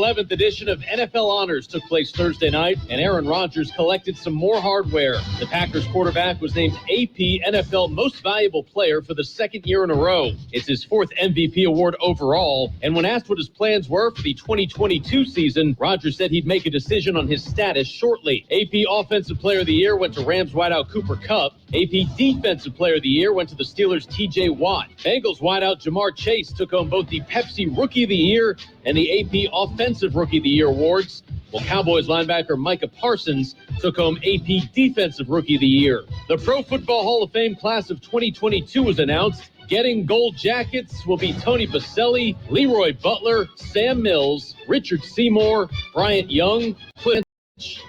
11th edition of NFL Honors took place Thursday night, and Aaron Rodgers collected some more hardware. The Packers quarterback was named AP NFL Most Valuable Player for the second year in a row. It's his fourth MVP award overall, and when asked what his plans were for the 2022 season, Rodgers said he'd make a decision on his status shortly. AP Offensive Player of the Year went to Rams wideout Cooper Kupp. AP Defensive Player of the Year went to the Steelers' TJ Watt. Bengals wideout Jamar Chase took home both the Pepsi Rookie of the Year and the AP Offensive Rookie of the Year awards, while Cowboys linebacker Micah Parsons took home AP Defensive Rookie of the Year. The Pro Football Hall of Fame class of 2022 was announced. Getting gold jackets will be Tony Baselli, Leroy Butler, Sam Mills, Richard Seymour, Bryant Young, Clint,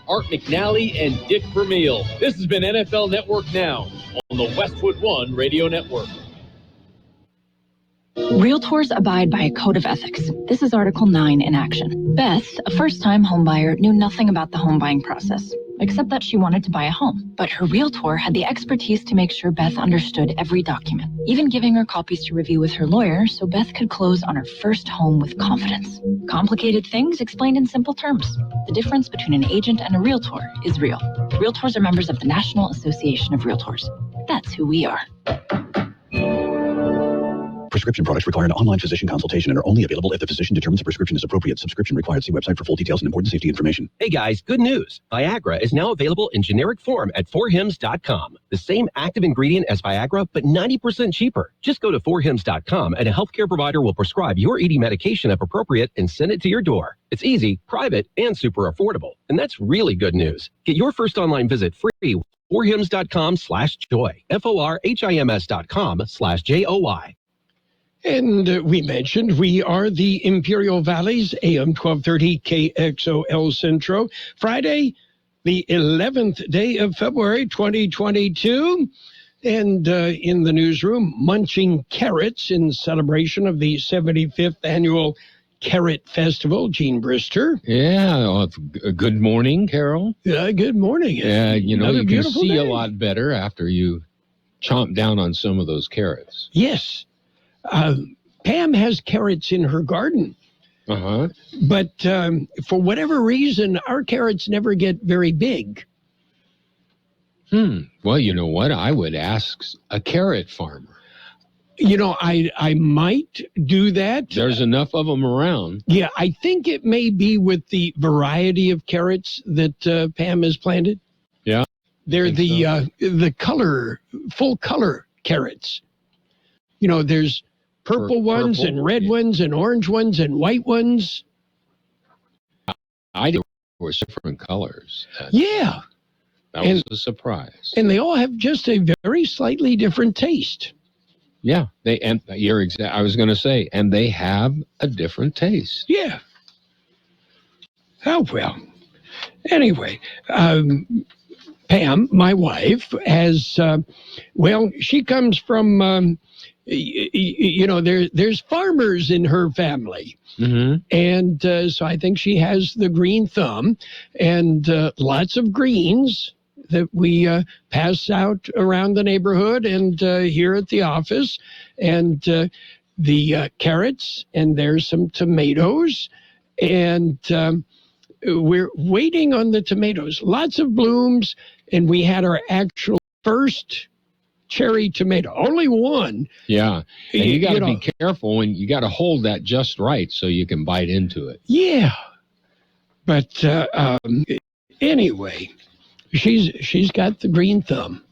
Art McNally, and Dick Vermeil. This has been NFL Network Now on the Westwood One Radio Network. Realtors abide by a code of ethics. This is Article 9 in action. Beth, a first-time homebuyer, knew nothing about the home buying process, except that she wanted to buy a home. But her realtor had the expertise to make sure Beth understood every document, even giving her copies to review with her lawyer so Beth could close on her first home with confidence. Complicated things explained in simple terms. The difference between an agent and a realtor is real. Realtors are members of the National Association of Realtors. That's who we are. Prescription products require an online physician consultation and are only available if the physician determines a prescription is appropriate. Subscription required. See website for full details and important safety information. Hey guys, good news. Viagra is now available in generic form at 4hims.com. The same active ingredient as Viagra, but 90% cheaper. Just go to 4hims.com and a healthcare provider will prescribe your ED medication if appropriate and send it to your door. It's easy, private, and super affordable. And that's really good news. Get your first online visit free. 4hims.com/joy. FORHIMS.com/JOY. And we mentioned we are the Imperial Valley's AM 1230 KXO El Centro. Friday, the 11th day of February 2022. And in the newsroom, munching carrots in celebration of the 75th annual Carrot Festival. Gene Brister. Yeah, good morning, Carroll. Good morning. Yeah, you know, you can see day. a lot better after you chomp down on some of those carrots. Yes. Pam has carrots in her garden. Uh-huh. But for whatever reason, our carrots never get very big. Well, you know what? I would ask a carrot farmer. You know, I might do that. There's enough of them around. Yeah, I think it may be with the variety of carrots that Pam has planted. Yeah. They're the color, full color carrots. You know, there's purple ones and red ones and orange ones and white ones. I did were different colors. Yeah. That was a surprise. And they all have just a very slightly different taste. Yeah, you're exact. I was going to say, and they have a different taste. Yeah. Oh, well. Anyway, Pam, my wife, has, she comes from, you know, there's farmers in her family. Mm-hmm. And so I think she has the green thumb and lots of greens that we pass out around the neighborhood and here at the office. And the carrots, and there's some tomatoes. And we're waiting on the tomatoes. Lots of blooms. And we had our actual first cherry tomato, only one. Yeah, and you got to be careful, and you got to hold that just right so you can bite into it. Yeah, but anyway, she's got the green thumb.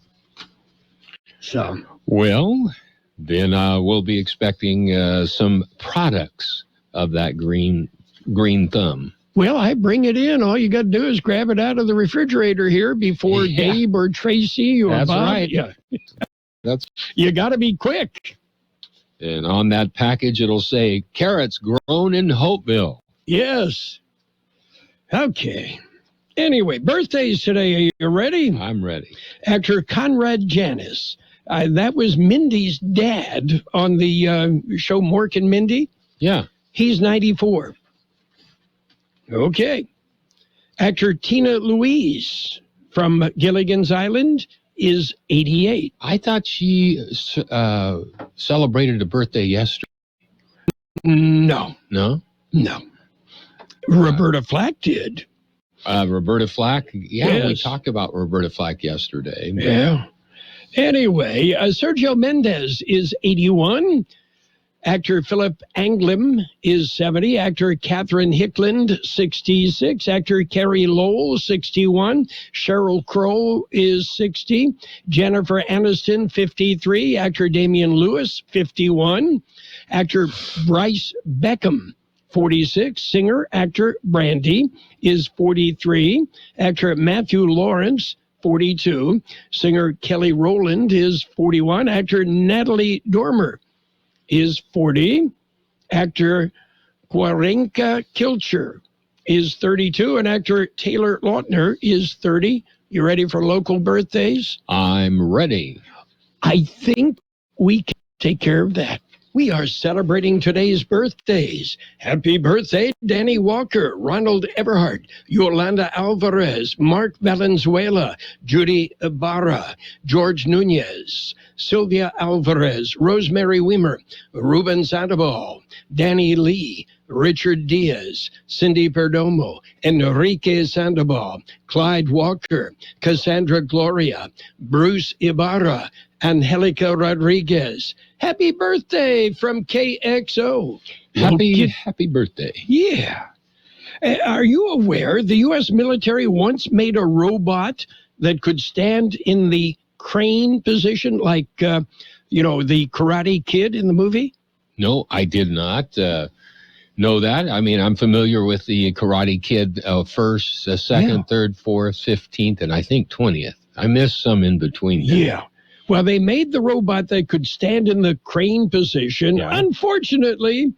So well, then we'll be expecting some products of that green thumb. Well, I bring it in. All you got to do is grab it out of the refrigerator here before Gabe or Tracy or That's Bob. Right. Yeah. You got to be quick. And on that package, it'll say, carrots grown in Hopeville. Yes. Okay. Anyway, birthdays today. Are you ready? I'm ready. Actor Conrad Janis. That was Mindy's dad on the show Mork and Mindy. Yeah. He's 94. Okay. Actor Tina Louise from Gilligan's Island is 88. I thought she celebrated a birthday yesterday. No. No? No. Roberta Flack did. Roberta Flack? Yeah, Yes. We talked about Roberta Flack yesterday. Yeah. Anyway, Sergio Mendes is 81. Actor Philip Anglim is 70. Actor Catherine Hickland, 66. Actor Carrie Lowell, 61. Sheryl Crow is 60. Jennifer Aniston, 53. Actor Damian Lewis, 51. Actor Bryce Beckham, 46. Singer, actor Brandy is 43. Actor Matthew Lawrence, 42. Singer Kelly Rowland is 41. Actor Natalie Dormer is 40. Actor Kwarenka Kilcher is 32. And actor Taylor Lautner is 30. You ready for local birthdays? I'm ready. I think we can take care of that. We are celebrating today's birthdays. Happy birthday, Danny Walker, Ronald Everhart, Yolanda Alvarez, Mark Valenzuela, Judy Ibarra, George Nunez, Sylvia Alvarez, Rosemary Wimmer, Ruben Sandoval, Danny Lee, Richard Diaz, Cindy Perdomo, Enrique Sandoval, Clyde Walker, Cassandra Gloria, Bruce Ibarra, Angelica Rodriguez. Happy birthday from KXO. Happy birthday. Yeah. Are you aware the U.S. military once made a robot that could stand in the crane position like, the Karate Kid in the movie? No, I did not know that. I mean, I'm familiar with the Karate Kid first, second, third, fourth, 15th, and I think 20th. I missed some in between there. Yeah. Well, they made the robot that could stand in the crane position. Yeah. Unfortunately,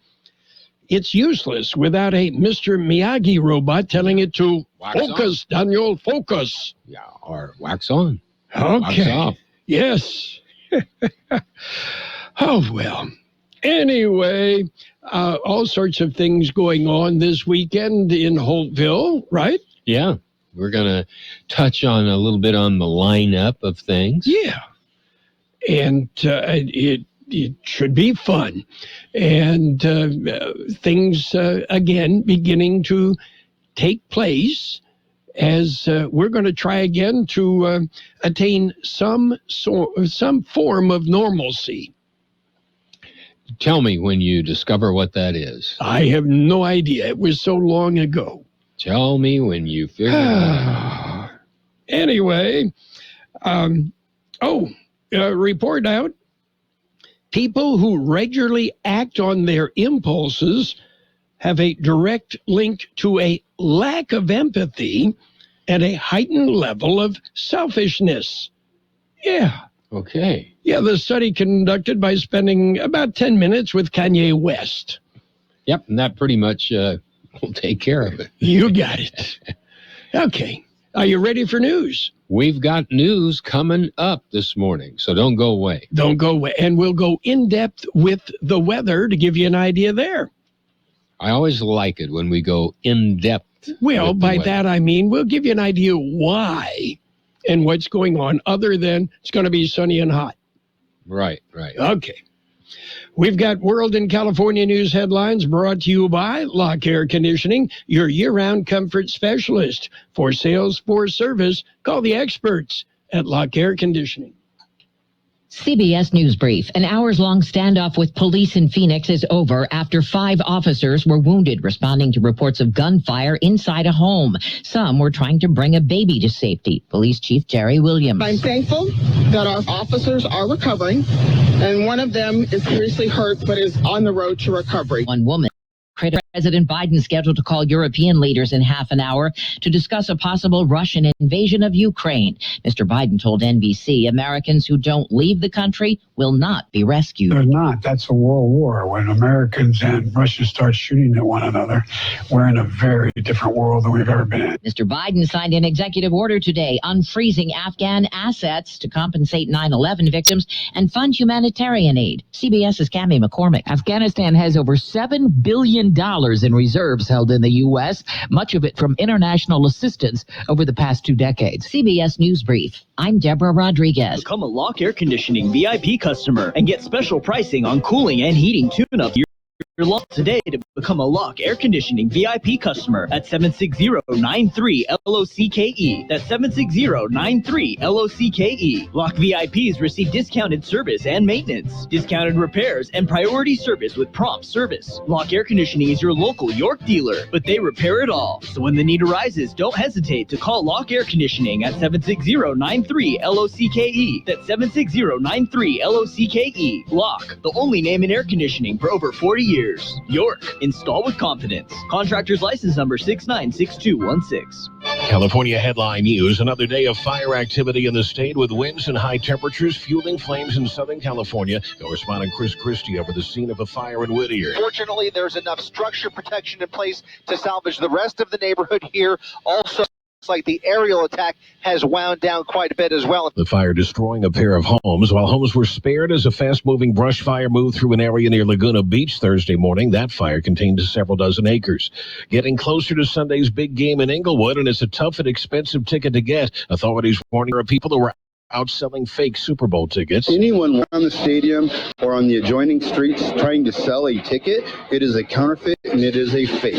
it's useless without a Mr. Miyagi robot telling it to focus, Daniel, focus. Yeah, or wax on. Okay. Wax off. Yes. Oh, well. Anyway, all sorts of things going on this weekend in Holtville, right? Yeah. We're going to touch on a little bit on the lineup of things. Yeah. And it should be fun. And things, again, beginning to take place as we're going to try again to attain some form of normalcy. Tell me when you discover what that is. I have no idea. It was so long ago. Tell me when you figure it out. Anyway, report out. People who regularly act on their impulses have a direct link to a lack of empathy and a heightened level of selfishness. Yeah. Okay. Yeah, the study conducted by spending about 10 minutes with Kanye West. Yep, and that pretty much will take care of it. You got it. Okay. Are you ready for news? We've got news coming up this morning, so don't go away. Don't go away. And we'll go in depth with the weather to give you an idea there. I always like it when we go in depth. Well, by that I mean we'll give you an idea why and what's going on other than it's going to be sunny and hot. Right. Okay. We've got World and California News headlines brought to you by Lock Air Conditioning, your year-round comfort specialist. For sales, for service, call the experts at Lock Air Conditioning. CBS News Brief. An hours-long standoff with police in Phoenix is over after 5 officers were wounded responding to reports of gunfire inside a home. Some were trying to bring a baby to safety. Police Chief Jerry Williams. I'm thankful that our officers are recovering, and one of them is seriously hurt but is on the road to recovery. One woman. President Biden scheduled to call European leaders in half an hour to discuss a possible Russian invasion of Ukraine. Mr. Biden told NBC Americans who don't leave the country will not be rescued. They're not. That's a world war. When Americans and Russia start shooting at one another, we're in a very different world than we've ever been in. Mr. Biden signed an executive order today unfreezing Afghan assets to compensate 9/11 victims and fund humanitarian aid. CBS's Cammie McCormick. Afghanistan has over $7 billion in reserves held in the U.S., much of it from international assistance over the past 2 decades. CBS News Brief. I'm Deborah Rodriguez. Become a Lock Air Conditioning VIP customer and get special pricing on cooling and heating tune-up. your lock today to become a Lock Air Conditioning VIP customer at 760-93-LOCKE. That's 760-93-LOCKE. Lock VIPs receive discounted service and maintenance, discounted repairs, and priority service with prompt service. Lock Air Conditioning is your local York dealer, but they repair it all. So when the need arises, don't hesitate to call Lock Air Conditioning at 760-93-LOCKE. That's 760-93-LOCKE. Lock, the only name in air conditioning for over 40 years. York, install with confidence. Contractor's license number 696216. California headline news. Another day of fire activity in the state with winds and high temperatures fueling flames in Southern California. Correspondent Chris Christie over the scene of a fire in Whittier. Fortunately, there's enough structure protection in place to salvage the rest of the neighborhood here. Also, it's like the aerial attack has wound down quite a bit as well. The fire destroying a pair of homes, while homes were spared as a fast-moving brush fire moved through an area near Laguna Beach Thursday morning. That fire contained several dozen acres. Getting closer to Sunday's big game in Inglewood, and it's a tough and expensive ticket to get. Authorities warning people who were out selling fake Super Bowl tickets. Anyone around the stadium or on the adjoining streets trying to sell a ticket, it is a counterfeit and it is a fake.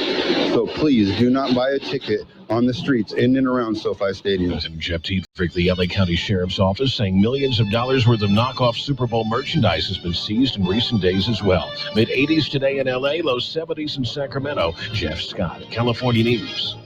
So please do not buy a ticket on the streets in and around SoFi Stadium. And Jeff Tetrick, the LA County Sheriff's Office, saying millions of dollars worth of knockoff Super Bowl merchandise has been seized in recent days as well. Mid-80s today in LA, low 70s in Sacramento. Jeff Scott, California News.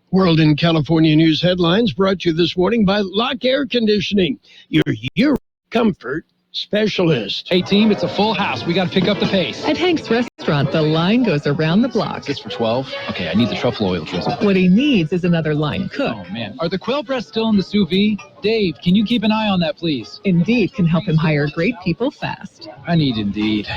World in California News headlines brought to you this morning by Lock Air Conditioning, your comfort specialist. Hey, team, it's a full house. We got to pick up the pace. At Hank's Restaurant, the line goes around the block. Is this for 12? Okay, I need the truffle oil drizzle. What he needs is another line cook. Oh, man. Are the quail breasts still in the sous vide? Dave, can you keep an eye on that, please? Indeed can help him hire great people fast. I need Indeed.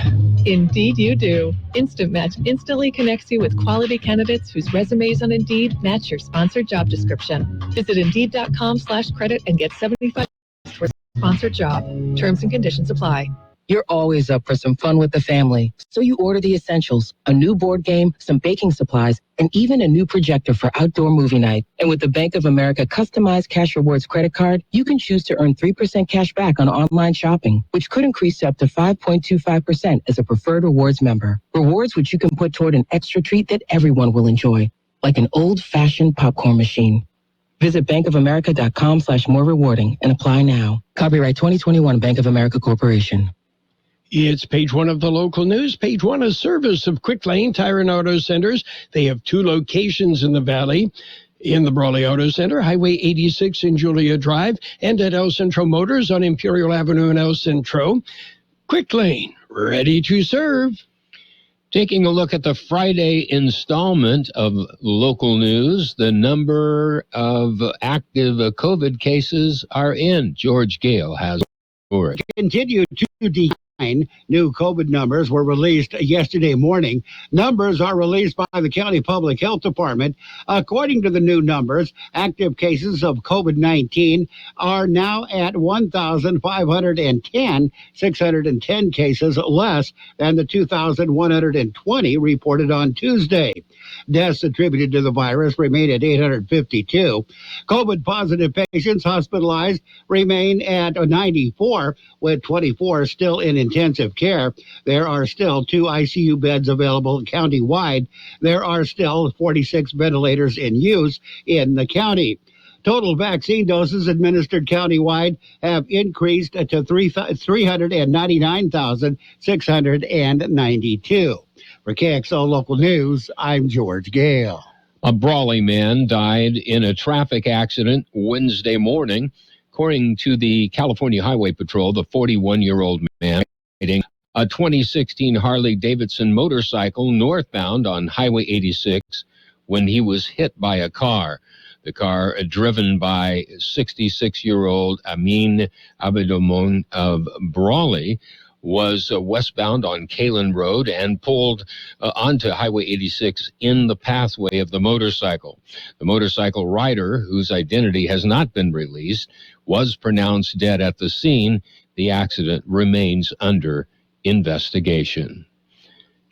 Indeed you do. Instant Match instantly connects you with quality candidates whose resumes on Indeed match your sponsored job description. Visit Indeed.com/credit and get $75 for sponsored job. Terms and conditions apply. You're always up for some fun with the family, so you order the essentials, a new board game, some baking supplies, and even a new projector for outdoor movie night. And with the Bank of America customized Cash Rewards credit card, you can choose to earn 3% cash back on online shopping, which could increase to up to 5.25% as a preferred rewards member. Rewards which you can put toward an extra treat that everyone will enjoy, like an old-fashioned popcorn machine. Visit bankofamerica.com/more rewarding and apply now. Copyright 2021 Bank of America Corporation. It's page one of the local news. Page one, a service of Quick Lane Tire and Auto Centers. They have two locations in the valley. In the Brawley Auto Center, Highway 86 in Julia Drive, and at El Centro Motors on Imperial Avenue in El Centro. Quick Lane, ready to serve. Taking a look at the Friday installment of local news, the number of active COVID cases are in. George Gale has for it. Continue to decline. New COVID numbers were released yesterday morning. Numbers are released by the County Public Health Department. According to the new numbers, active cases of COVID-19 are now at 1,510, 610 cases less than the 2,120 reported on Tuesday. Deaths attributed to the virus remain at 852. COVID-positive patients hospitalized remain at 94, with 24 still in intensive care. There are still 2 ICU beds available countywide. There are still 46 ventilators in use in the county. Total vaccine doses administered countywide have increased to 399,692. For KXO Local News, I'm George Gale. A Brawley man died in a traffic accident Wednesday morning. According to the California Highway Patrol, the 41-year-old man riding a 2016 Harley-Davidson motorcycle northbound on Highway 86 when he was hit by a car. The car, driven by 66-year-old Amin Abedomon of Brawley, was westbound on Kalen Road and pulled onto Highway 86 in the pathway of the motorcycle. The motorcycle rider, whose identity has not been released, was pronounced dead at the scene. The accident remains under investigation.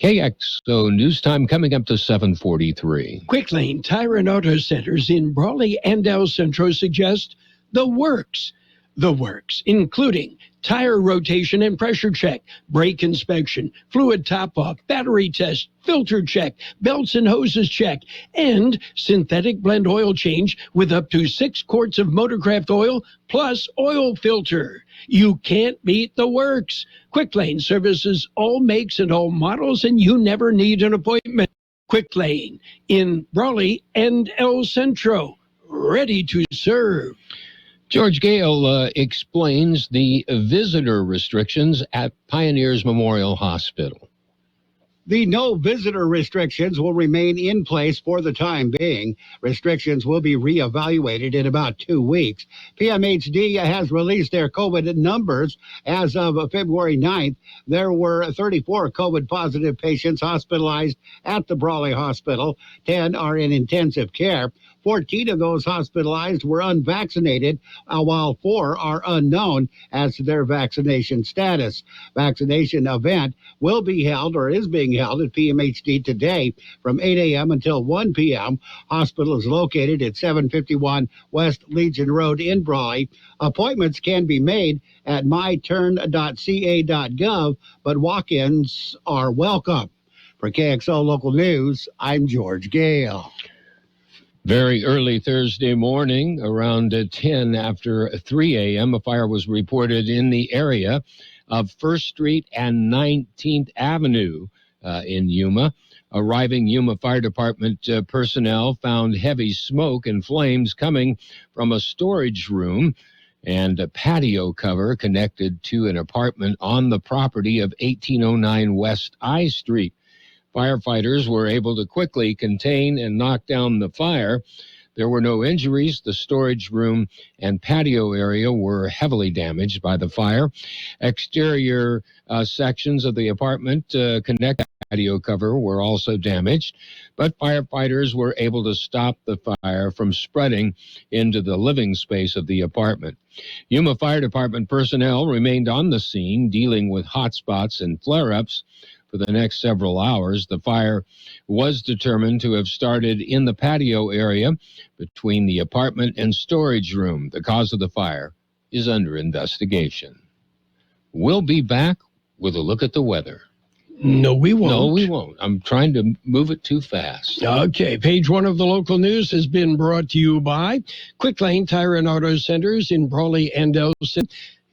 KXO News Time coming up to 7:43. Quick Lane Tire and Auto Centers in Brawley and El Centro suggest the works. the works, including tire rotation and pressure check, brake inspection, fluid top-off, battery test, filter check, belts and hoses check, and synthetic blend oil change with up to 6 quarts of Motorcraft oil plus oil filter. You can't beat the works. Quick Lane services all makes and all models, and you never need an appointment. Quick Lane in Brawley and El Centro, ready to serve. George Gale explains the visitor restrictions at Pioneers Memorial Hospital. The no visitor restrictions will remain in place for the time being. Restrictions will be reevaluated in about 2 weeks. PMHD has released their COVID numbers. As of February 9th, there were 34 COVID-positive patients hospitalized at the Brawley Hospital. 10 are in intensive care. 14 of those hospitalized were unvaccinated, while 4 are unknown as to their vaccination status. Vaccination event will be held or is being held at PMHD today from 8 a.m. until 1 p.m. Hospital is located at 751 West Legion Road in Brawley. Appointments can be made at myturn.ca.gov, but walk-ins are welcome. For KXO Local News, I'm George Gale. Very early Thursday morning, around 10 after 3 a.m., a fire was reported in the area of 1st Street and 19th Avenue in Yuma. Arriving Yuma Fire Department personnel found heavy smoke and flames coming from a storage room and a patio cover connected to an apartment on the property of 1809 West I Street. Firefighters were able to quickly contain and knock down the fire. There were no injuries. The storage room and patio area were heavily damaged by the fire. Exterior sections of the apartment connected to the patio cover were also damaged, but firefighters were able to stop the fire from spreading into the living space of the apartment. Yuma Fire Department personnel remained on the scene dealing with hot spots and flare-ups. For the next several hours, the fire was determined to have started in the patio area between the apartment and storage room. The cause of the fire is under investigation. We'll be back with a look at the weather. No, we won't. No, we won't. I'm trying to move it too fast. Okay, page 1 of the local news has been brought to you by Quick Lane Tire and Auto Centers in Brawley and Elson,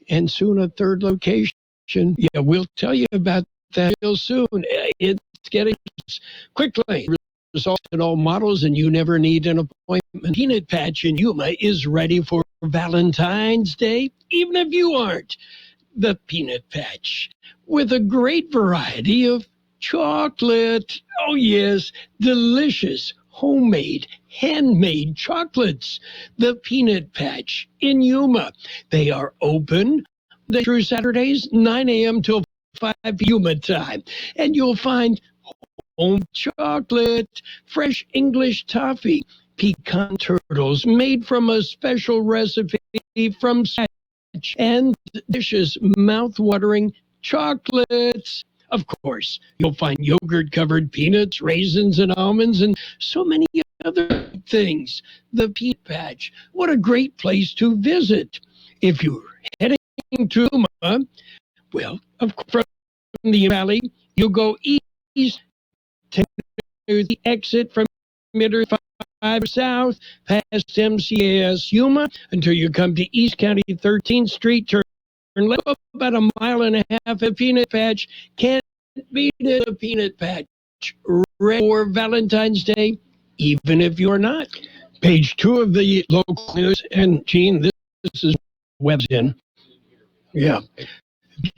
and soon a third location. Yeah, we'll tell you about that real soon. It's getting Quick Lane results in all models, and you never need an appointment. Peanut Patch in Yuma is ready for Valentine's Day, even if you aren't. The Peanut Patch with a great variety of chocolate. Oh yes, delicious homemade, handmade chocolates. The Peanut Patch in Yuma. They are open through Saturdays, 9 a.m. till 5 Yuma time, and you'll find home chocolate, fresh English toffee, pecan turtles made from a special recipe from scratch, and delicious mouth-watering chocolates. Of course, you'll find yogurt-covered peanuts, raisins, and almonds, and so many other things. The Peanut Patch, what a great place to visit. If you're heading to Yuma, well, of course, from the valley, you'll go east to the exit from Interstate 5 south past MCAS Yuma until you come to East County 13th Street. Turn left about a mile and a half. A Peanut Patch can't beat it. A Peanut Patch ready for Valentine's Day, even if you're not. Page 2 of the local news, and Gene, this is Web's in. Yeah.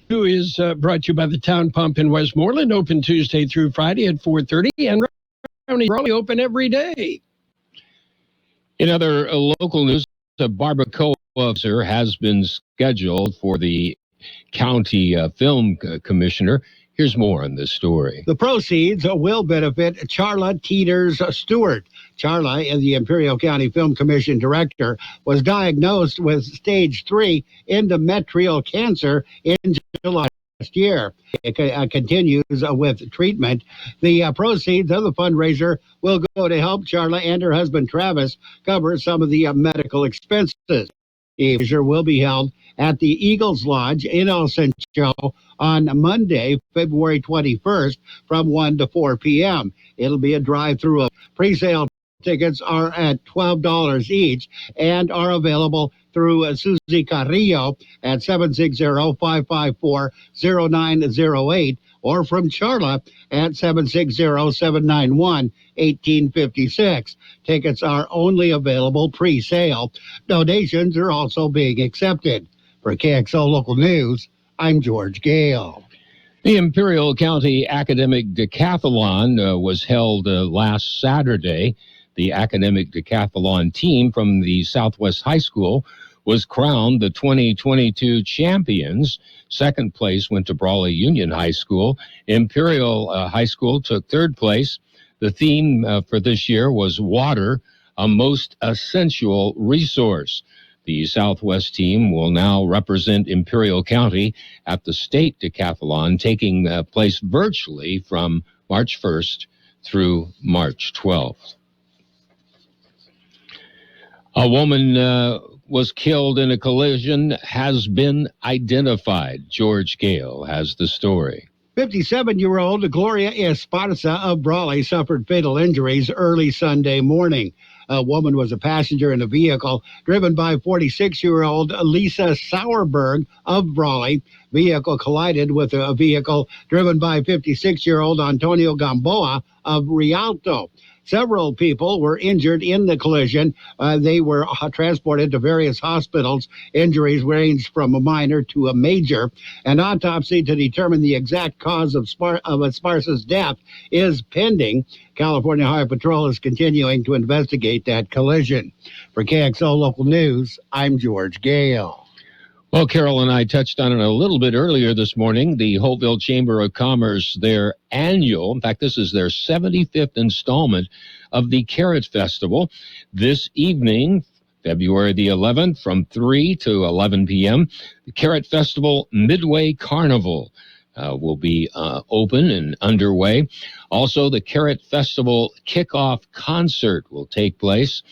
2 is brought to you by the Town Pump in Westmoreland, open Tuesday through Friday at 4:30, and Raleigh open every day. In other local news, a barbacoa officer has been scheduled for the county film commissioner. Here's more on this story. The proceeds will benefit Charla Teeters Stewart. Charla, the Imperial County Film Commission director, was diagnosed with stage 3 endometrial cancer in July last year. It continues with treatment. The proceeds of the fundraiser will go to help Charla and her husband Travis cover some of the medical expenses. The measure will be held at the Eagles Lodge in El Centro on Monday, February 21st from 1 to 4 p.m. It'll be a drive-through. Pre-sale tickets are at $12 each and are available through Susie Carrillo at 760-554-0908 or from Charla at 760-791-1856. Tickets are only available pre-sale. Donations are also being accepted. For KXO Local News, I'm George Gale. The Imperial County Academic Decathlon was held last Saturday. The academic decathlon team from the Southwest High School was crowned the 2022 champions. Second place went to Brawley Union High School. Imperial High School took third place. The theme for this year was water, a most essential resource. The Southwest team will now represent Imperial County at the state decathlon, taking place virtually from March 1st through March 12th. A woman was killed in a collision, has been identified. George Gale has the story. 57-year-old Gloria Esparza of Brawley suffered fatal injuries early Sunday morning. A woman was a passenger in a vehicle driven by 46-year-old Lisa Sauerberg of Brawley. Vehicle collided with a vehicle driven by 56-year-old Antonio Gamboa of Rialto. Several people were injured in the collision. They were transported to various hospitals. Injuries ranged from a minor to a major. An autopsy to determine the exact cause of Esparza's death is pending. California Highway Patrol is continuing to investigate that collision. For KXO Local News, I'm George Gale. Well, Carroll and I touched on it a little bit earlier this morning. The Holtville Chamber of Commerce, their annual, in fact, this is their 75th installment of the Carrot Festival. This evening, February the 11th, from 3 to 11 p.m., the Carrot Festival Midway Carnival will be open and underway. Also, the Carrot Festival Kickoff Concert will take place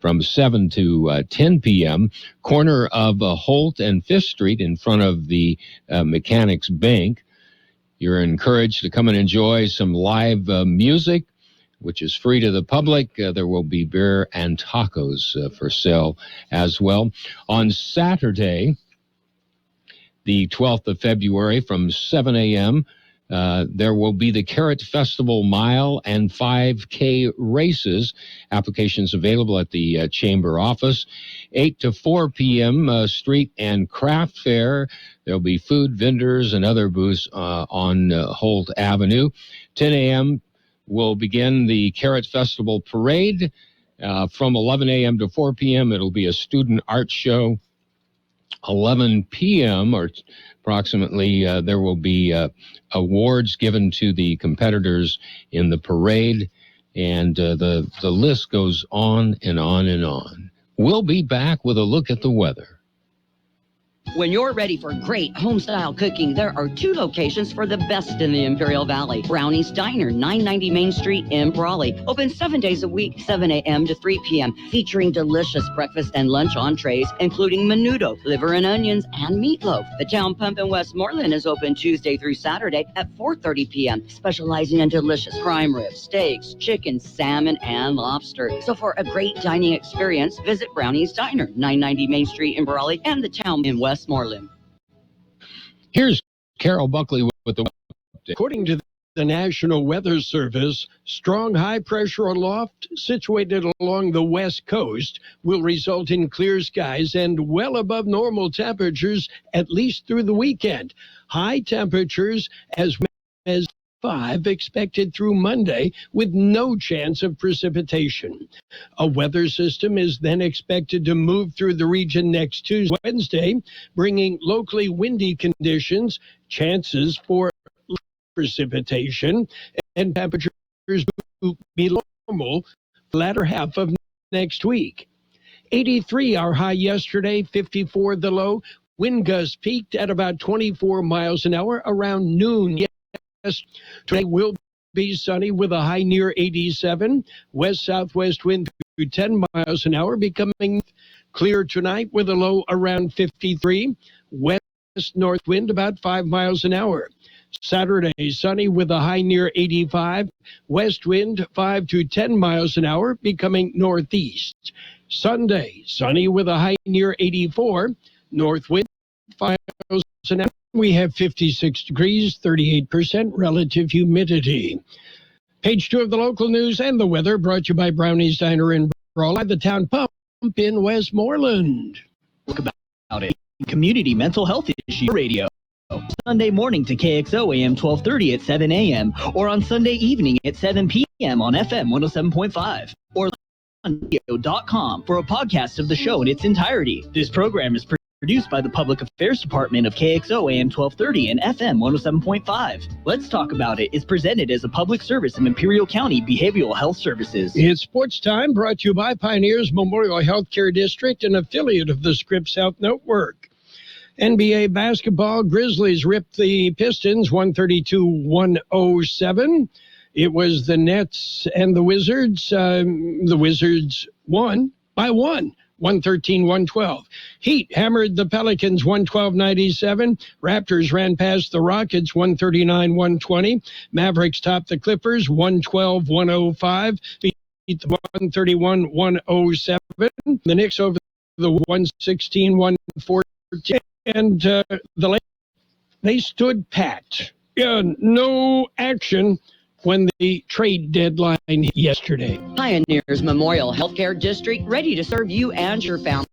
from 7 to 10 p.m., corner of Holt and 5th Street in front of the Mechanics Bank. You're encouraged to come and enjoy some live music, which is free to the public. There will be beer and tacos for sale as well. On Saturday, the 12th of February, from 7 a.m., there will be the Carrot Festival Mile and 5K races. Applications available at the Chamber office. 8 to 4 p.m., Street and Craft Fair. There'll be food vendors and other booths on Holt Avenue. 10 a.m. will begin the Carrot Festival Parade. From 11 a.m. to 4 p.m., it'll be a student art show. 11 p.m. or approximately, there will be awards given to the competitors in the parade, and the list goes on and on and on. We'll be back with a look at the weather. When you're ready for great home-style cooking, there are two locations for the best in the Imperial Valley. Brownie's Diner, 990 Main Street in Brawley. Open 7 days a week, 7 a.m. to 3 p.m., featuring delicious breakfast and lunch entrees, including menudo, liver and onions, and meatloaf. The Town Pump in Westmoreland is open Tuesday through Saturday at 4:30 p.m., specializing in delicious prime ribs, steaks, chicken, salmon, and lobster. So for a great dining experience, visit Brownie's Diner, 990 Main Street in Brawley, and the Town in Westmoreland. Here's Carol Buckley with the update. According to the National Weather Service, strong high-pressure aloft situated along the west coast will result in clear skies and well above normal temperatures at least through the weekend. High temperatures as well as 5 expected through Monday with no chance of precipitation. A weather system is then expected to move through the region next Tuesday, Wednesday, bringing locally windy conditions, chances for precipitation, and temperatures will be normal the latter half of next week. 83 our high yesterday, 54 the low. Wind gusts peaked at about 24 miles an hour around noon. Today will be sunny with a high near 87. West-southwest wind through 10 miles an hour, becoming Clear tonight with a low around 53. West-north wind about 5 miles an hour. Saturday, sunny with a high near 85. West wind 5 to 10 miles an hour, becoming northeast. Sunday, sunny with a high near 84. North wind 5 miles an hour. We have 56 degrees, 38% relative humidity. Page 2 of the local news and the weather brought to you by Brownie's Diner in Brawley, the town pump in Westmoreland. Talk about it. Community mental health issue radio. Sunday morning to KXO AM 1230 at 7 a.m. or on Sunday evening at 7 p.m. on FM 107.5 or on EEO.com for a podcast of the show in its entirety. This program is produced by the Public Affairs Department of KXO AM 1230 and FM 107.5. Let's Talk About It is presented as a public service of Imperial County Behavioral Health Services. It's sports time, brought to you by Pioneers Memorial Healthcare District, an affiliate of the Scripps Health Network. NBA basketball, Grizzlies ripped the Pistons 132-107. It was the Nets and the Wizards. The Wizards won by 113-112. Heat hammered the Pelicans 112-97. Raptors ran past the Rockets 139-120. Mavericks topped the Clippers 112-105. Beat the 131-107. The Knicks over the 116-114. And they stood pat. No action when the trade deadline yesterday. Pioneers Memorial Healthcare District, ready to serve you and your family.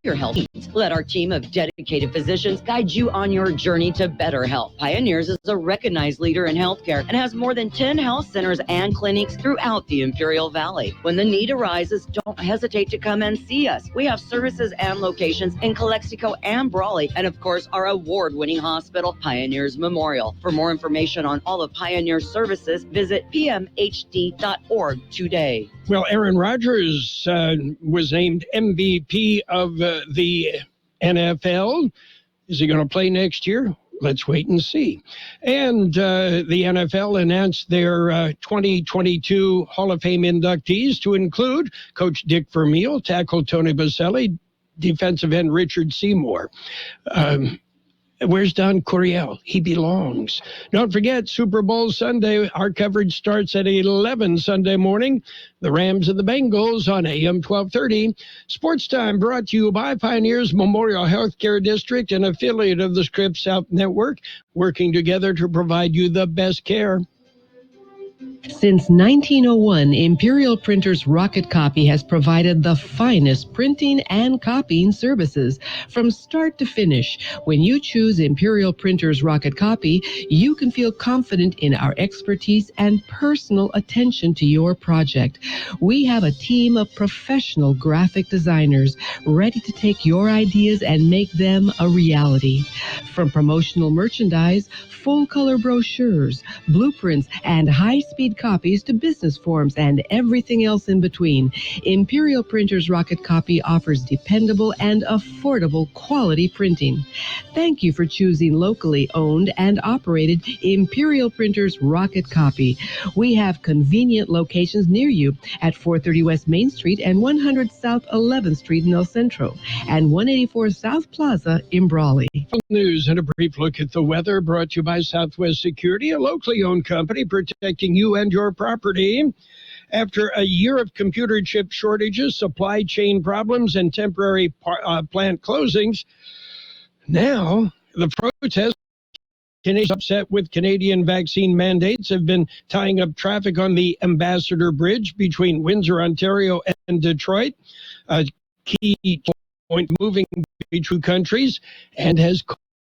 Your health needs. Let our team of dedicated physicians guide you on your journey to better health. Pioneers is a recognized leader in healthcare and has more than 10 health centers and clinics throughout the Imperial Valley. When the need arises, don't hesitate to come and see us. We have services and locations in Calexico and Brawley, and of course, our award-winning hospital, Pioneers Memorial. For more information on all of Pioneer's services, visit pmhd.org today. Well, Aaron Rodgers was named MVP of the NFL. Is he going to play next year? Let's wait and see. And the NFL announced their 2022 Hall of Fame inductees to include Coach Dick Vermeil, tackle Tony Baselli, defensive end Richard Seymour. Where's Don Coryell? He belongs. Don't forget, Super Bowl Sunday. Our coverage starts at 11 Sunday morning. The Rams and the Bengals on AM 1230. Sports Time brought to you by Pioneers Memorial Healthcare District, an affiliate of the Scripps Health Network, working together to provide you the best care. Since 1901, Imperial Printers Rocket Copy has provided the finest printing and copying services from start to finish. When you choose Imperial Printers Rocket Copy, you can feel confident in our expertise and personal attention to your project. We have a team of professional graphic designers ready to take your ideas and make them a reality. From promotional merchandise, full-color brochures, blueprints, and high-speed copies to business forms and everything else in between, Imperial Printers Rocket Copy offers dependable and affordable quality printing. Thank you for choosing locally owned and operated Imperial Printers Rocket Copy. We have convenient locations near you at 430 West Main Street and 100 South 11th Street in El Centro and 184 South Plaza in Brawley. News and a brief look at the weather brought to you by Southwest Security, a locally owned company protecting you and your property. After a year of computer chip shortages, supply chain problems, and temporary plant closings, now the protests, upset with Canadian vaccine mandates, have been tying up traffic on the Ambassador Bridge between Windsor, Ontario, and Detroit, a key point moving between countries, and has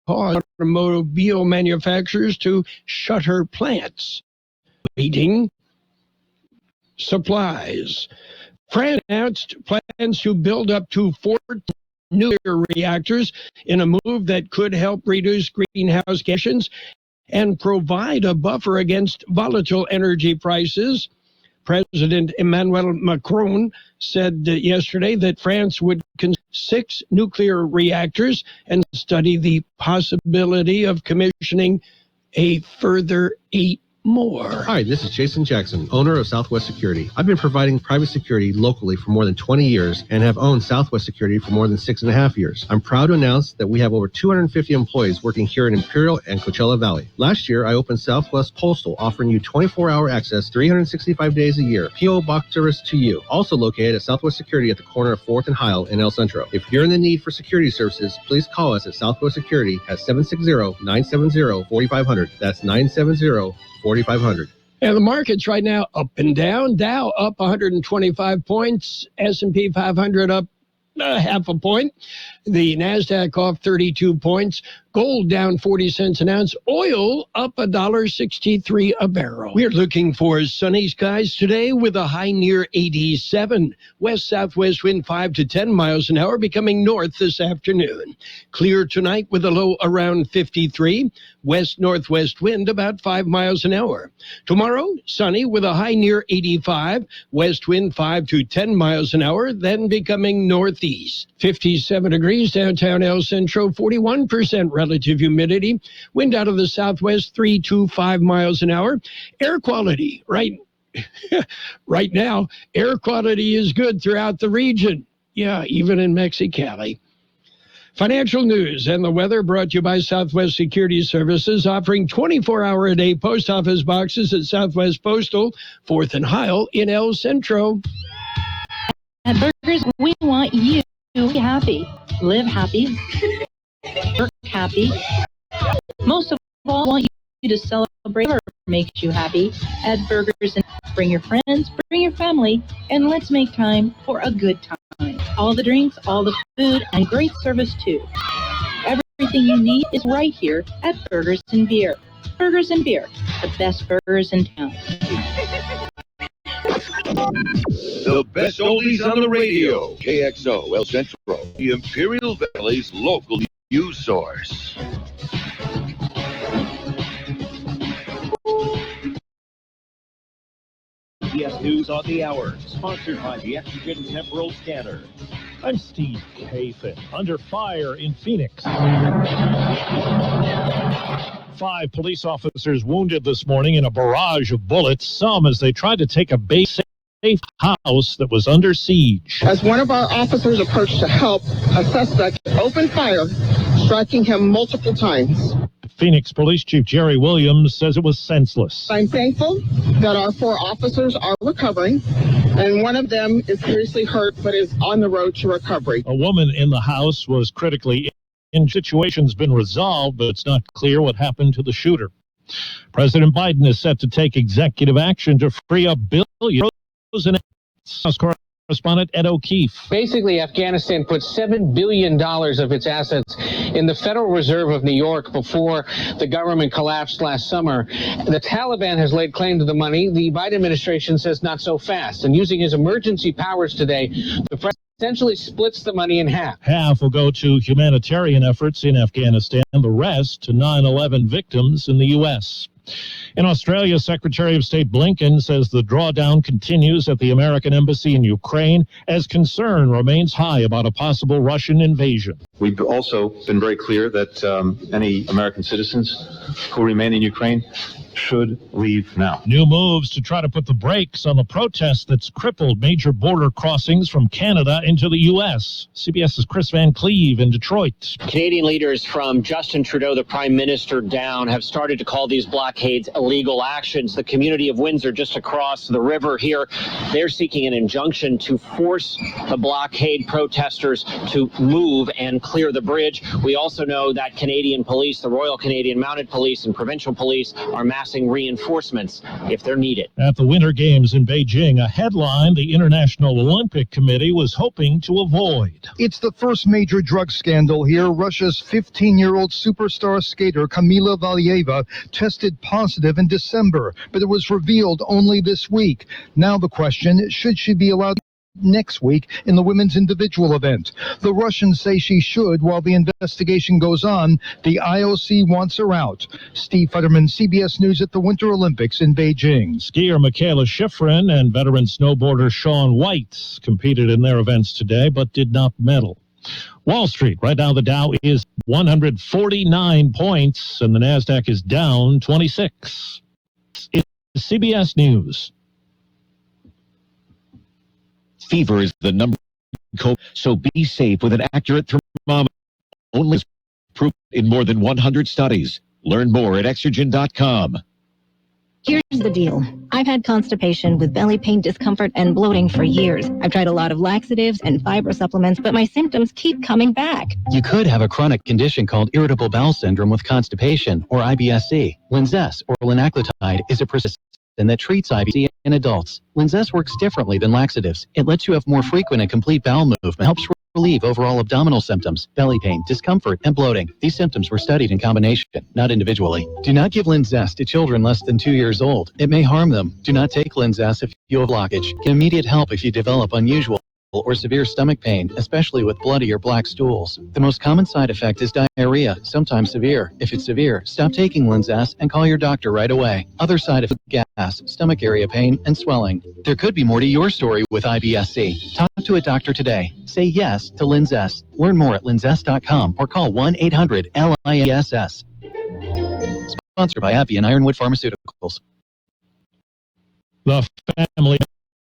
caused automobile manufacturers to shutter plants, waiting supplies. France announced plans to build up to 4 nuclear reactors in a move that could help reduce greenhouse gas emissions and provide a buffer against volatile energy prices. President Emmanuel Macron said yesterday that France would construct 6 nuclear reactors and study the possibility of commissioning a further 8 more. Hi, this is Jason Jackson, owner of Southwest Security. I've been providing private security locally for more than 20 years and have owned Southwest Security for more than 6.5 years. I'm proud to announce that we have over 250 employees working here in Imperial and Coachella Valley. Last year, I opened Southwest Postal, offering you 24-hour access 365 days a year. P.O. Box service to you. Also located at Southwest Security at the corner of 4th and Heil in El Centro. If you're in the need for security services, please call us at Southwest Security at 760-970-4500. That's 970-4500. And the markets right now up and down. Dow up 125 points. S&P 500 up half a point. The NASDAQ off 32 points. Gold down 40 cents an ounce. Oil up $1.63 a barrel. We're looking for sunny skies today with a high near 87. West-southwest wind 5 to 10 miles an hour, becoming north this afternoon. Clear tonight with a low around 53. West-northwest wind about 5 miles an hour. Tomorrow, sunny with a high near 85. West wind 5 to 10 miles an hour, then becoming northeast. 57 degrees downtown El Centro, 41% relative humidity. Wind out of the southwest 3 to 5 miles an hour. Air quality right now, air quality is good throughout the region. Yeah, even in Mexicali. Financial news and the weather brought to you by Southwest Security Services, offering 24-hour-a-day post office boxes at Southwest Postal, 4th and Heil in El Centro. At Burgers, we want you to be happy, live happy, work happy. Most of all, we want you to celebrate whatever makes you happy at Burgers. And bring your friends, bring your family, and let's make time for a good time. All the drinks, all the food, and great service too. Everything you need is right here at Burgers and Beer. Burgers and Beer, the best burgers in town. The best oldies on the radio. KXO El Centro, the Imperial Valley's local news source. CBS News on the Hour, sponsored by the Exogen Temporal Scanner. I'm Steve Kathan. Under fire in Phoenix. 5 police officers wounded this morning in a barrage of bullets, some as they tried to take a base safe house that was under siege. As one of our officers approached to help, a suspect opened fire, striking him multiple times. Phoenix Police Chief Jerry Williams says it was senseless. I'm thankful that our 4 officers are recovering, and one of them is seriously hurt but is on the road to recovery. A woman in the house was critically injured. Situation's been resolved, but it's not clear what happened to the shooter. President Biden is set to take executive action to free up billions in assets. Correspondent Ed O'Keefe. Basically, Afghanistan put $7 billion of its assets in the Federal Reserve of New York before the government collapsed last summer. The Taliban has laid claim to the money. The Biden administration says not so fast. And using his emergency powers today, the president essentially splits the money in half. Half will go to humanitarian efforts in Afghanistan, and the rest to 9/11 victims in the U.S. In Australia, Secretary of State Blinken says the drawdown continues at the American embassy in Ukraine as concern remains high about a possible Russian invasion. We've also been very clear that any American citizens who remain in Ukraine should leave now. New moves to try to put the brakes on the protest that's crippled major border crossings from Canada into the U.S. CBS's Chris Van Cleve in Detroit. Canadian leaders from Justin Trudeau, the Prime Minister, down have started to call these blockades illegal actions. The community of Windsor just across the river here, they're seeking an injunction to force the blockade protesters to move and clear the bridge. We also know that Canadian police, the Royal Canadian Mounted Police and provincial police are massing reinforcements if they're needed. At the Winter Games in Beijing, a headline the International Olympic Committee was hoping to avoid. It's the first major drug scandal here. Russia's 15-year-old superstar skater Kamila Valieva tested positive in December, but it was revealed only this week. Now the question, should she be allowed next week in the women's individual event? The Russians say she should. While the investigation goes on, the IOC wants her out. Steve Futterman, CBS News at the Winter Olympics in Beijing. Skier Michaela Schifrin and veteran snowboarder Shaun White competed in their events today but did not medal. Wall Street, right now the Dow is 149 points and the NASDAQ is down 26. This is CBS News. Fever is the number one, so be safe with an accurate thermometer. Only proven in more than 100 studies. Learn more at Exergen.com. Here's the deal. I've had constipation with belly pain, discomfort, and bloating for years. I've tried a lot of laxatives and fiber supplements, but my symptoms keep coming back. You could have a chronic condition called irritable bowel syndrome with constipation, or IBS-C. Linzess, or linaclotide, is a persistent that treats IBS in adults. Linzess works differently than laxatives. It lets you have more frequent and complete bowel movement, helps relieve overall abdominal symptoms, belly pain, discomfort, and bloating. These symptoms were studied in combination, not individually. Do not give Linzess to children less than 2 years old. It may harm them. Do not take Linzess if you have blockage. Get immediate help if you develop unusual or severe stomach pain, especially with bloody or black stools. The most common side effect is diarrhea, sometimes severe. If it's severe, stop taking Linzess and call your doctor right away. Other side effects: gas, stomach area pain, and swelling. There could be more to your story with IBS-C. Talk to a doctor today. Say yes to Linzess. Learn more at linzess.com or call 1-800-LISS. Sponsored by AbbVie and Ironwood Pharmaceuticals. The family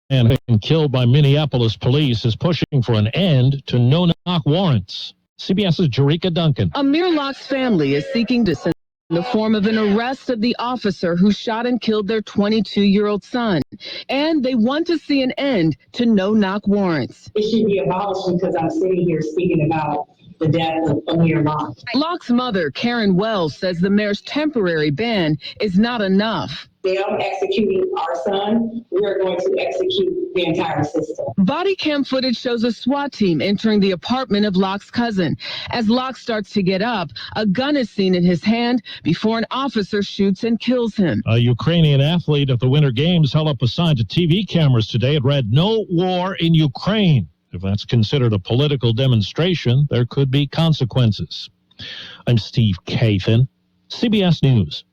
man being killed by Minneapolis police is pushing for an end to no-knock warrants. CBS's Jerika Duncan. Amir Locke's family is seeking to send in the form of an arrest of the officer who shot and killed their 22-year-old son. And they want to see an end to no-knock warrants. It should be abolished because I'm sitting here speaking about the death of Amir Locke. Locke's mother, Karen Wells, says the mayor's temporary ban is not enough. They are executing our son. We're going to execute the entire system. Body cam footage shows a SWAT team entering the apartment of Locke's cousin. As Locke starts to get up, a gun is seen in his hand before an officer shoots and kills him. A Ukrainian athlete at the Winter Games held up a sign to TV cameras today. It read, "No war in Ukraine." If that's considered a political demonstration, there could be consequences. I'm Steve Kathan, CBS News.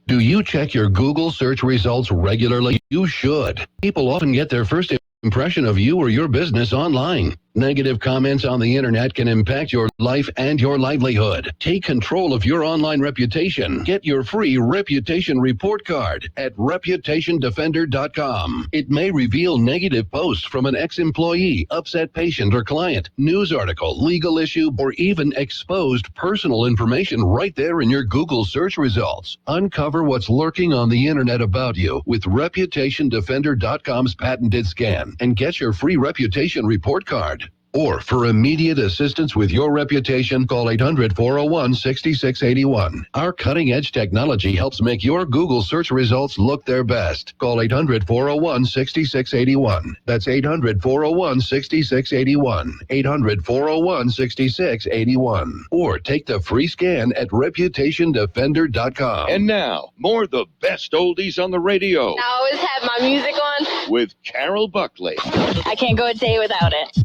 Do you check your Google search results regularly? You should. People often get their first impression of you or your business online. Negative comments on the internet can impact your life and your livelihood. Take control of your online reputation. Get your free reputation report card at reputationdefender.com. It may reveal negative posts from an ex-employee, upset patient or client, news article, legal issue, or even exposed personal information right there in your Google search results. Uncover what's lurking on the internet about you with reputationdefender.com's patented scan and get your free reputation report card. Or for immediate assistance with your reputation, call 800-401-6681. Our cutting-edge technology helps make your Google search results look their best. Call 800-401-6681. That's 800-401-6681. 800-401-6681. Or take the free scan at reputationdefender.com. And now, more of the best oldies on the radio. I always have my music on With Carroll Buckley. I can't go a day without it.